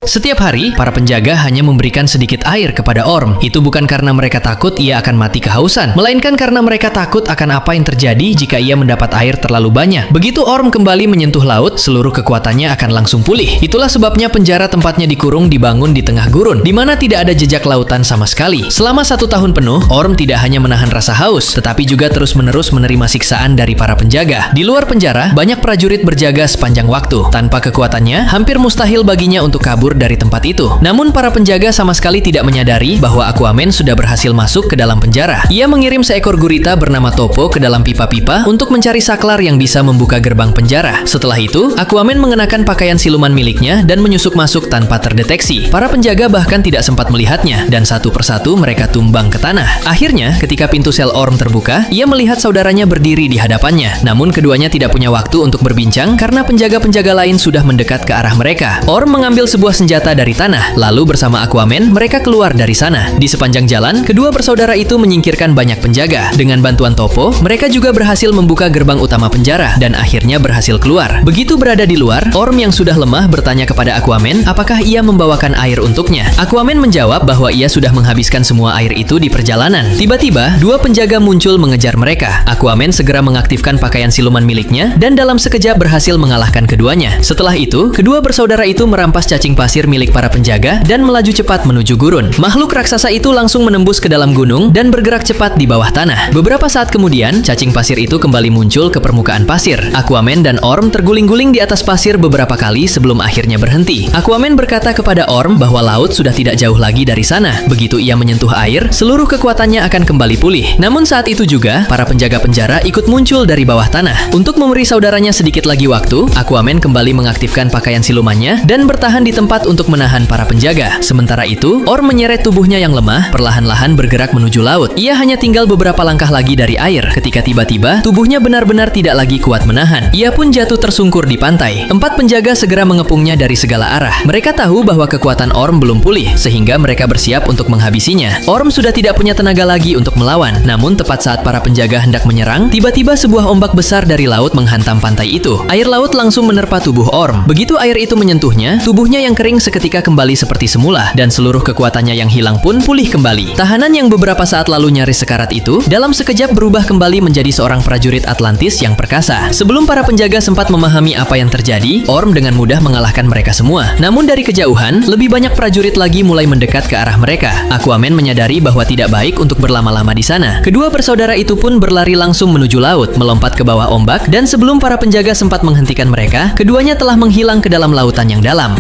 Setiap hari, para penjaga hanya memberikan sedikit air kepada Orm. Itu bukan karena mereka takut ia akan mati kehausan, melainkan karena mereka takut akan apa yang terjadi jika ia mendapat air terlalu banyak. Begitu Orm kembali menyentuh laut, seluruh kekuatannya akan langsung pulih. Itulah sebabnya penjara tempatnya dikurung dibangun di tengah gurun, di mana tidak ada jejak lautan sama sekali. Selama 1 tahun penuh, Orm tidak hanya menahan rasa haus, tetapi juga terus-menerus menerima siksaan dari para penjaga. Di luar penjara, banyak prajurit berjaga sepanjang waktu. Tanpa kekuatannya, hampir mustahil baginya untuk kabur dari tempat itu. Namun para penjaga sama sekali tidak menyadari bahwa Aquaman sudah berhasil masuk ke dalam penjara. Ia mengirim seekor gurita bernama Topo ke dalam pipa-pipa untuk mencari saklar yang bisa membuka gerbang penjara. Setelah itu, Aquaman mengenakan pakaian siluman miliknya dan menyusup masuk tanpa terdeteksi. Para penjaga bahkan tidak sempat melihatnya, dan satu persatu mereka tumbang ke tanah. Akhirnya, ketika pintu sel Orm terbuka, ia melihat saudaranya berdiri di hadapannya. Namun keduanya tidak punya waktu untuk berbincang karena penjaga-penjaga lain sudah mendekat ke arah mereka. Orm mengambil sebuah senjata dari tanah, lalu bersama Aquaman mereka keluar dari sana. Di sepanjang jalan, kedua bersaudara itu menyingkirkan banyak penjaga. Dengan bantuan Topo, mereka juga berhasil membuka gerbang utama penjara dan akhirnya berhasil keluar. Begitu berada di luar, Orm yang sudah lemah bertanya kepada Aquaman apakah ia membawakan air untuknya. Aquaman menjawab bahwa ia sudah menghabiskan semua air itu di perjalanan. Tiba-tiba, dua penjaga muncul mengejar mereka. Aquaman segera mengaktifkan pakaian siluman miliknya dan dalam sekejap berhasil mengalahkan keduanya. Setelah itu, kedua bersaudara itu merampas cacing pasir milik para penjaga dan melaju cepat menuju gurun. Makhluk raksasa itu langsung menembus ke dalam gunung dan bergerak cepat di bawah tanah. Beberapa saat kemudian, cacing pasir itu kembali muncul ke permukaan pasir. Aquaman dan Orm terguling-guling di atas pasir beberapa kali sebelum akhirnya berhenti. Aquaman berkata kepada Orm bahwa laut sudah tidak jauh lagi dari sana. Begitu ia menyentuh air, seluruh kekuatannya akan kembali pulih. Namun saat itu juga, para penjaga penjara ikut muncul dari bawah tanah. Untuk memberi saudaranya sedikit lagi waktu, Aquaman kembali mengaktifkan pakaian silumannya dan bertahan di tempat untuk menahan para penjaga. Sementara itu, Orm menyeret tubuhnya yang lemah, perlahan-lahan bergerak menuju laut. Ia hanya tinggal beberapa langkah lagi dari air, ketika tiba-tiba tubuhnya benar-benar tidak lagi kuat menahan. Ia pun jatuh tersungkur di pantai. 4 penjaga segera mengepungnya dari segala arah. Mereka tahu bahwa kekuatan Orm belum pulih, sehingga mereka bersiap untuk menghabisinya. Orm sudah tidak punya tenaga lagi untuk melawan. Namun tepat saat para penjaga hendak menyerang, tiba-tiba sebuah ombak besar dari laut menghantam pantai itu. Air laut langsung menerpa tubuh Orm. Begitu air itu menyentuhnya, tubuhnya yang kering seketika kembali seperti semula, dan seluruh kekuatannya yang hilang pun pulih kembali. Tahanan yang beberapa saat lalu nyaris sekarat itu, dalam sekejap berubah kembali menjadi seorang prajurit Atlantis yang perkasa. Sebelum para penjaga sempat memahami apa yang terjadi, Orm dengan mudah mengalahkan mereka semua. Namun dari kejauhan, lebih banyak prajurit lagi mulai mendekat ke arah mereka. Aquaman menyadari bahwa tidak baik untuk berlama-lama di sana. Kedua bersaudara itu pun berlari langsung menuju laut, melompat ke bawah ombak, dan sebelum para penjaga sempat menghentikan mereka, keduanya telah menghilang ke dalam lautan yang dalam.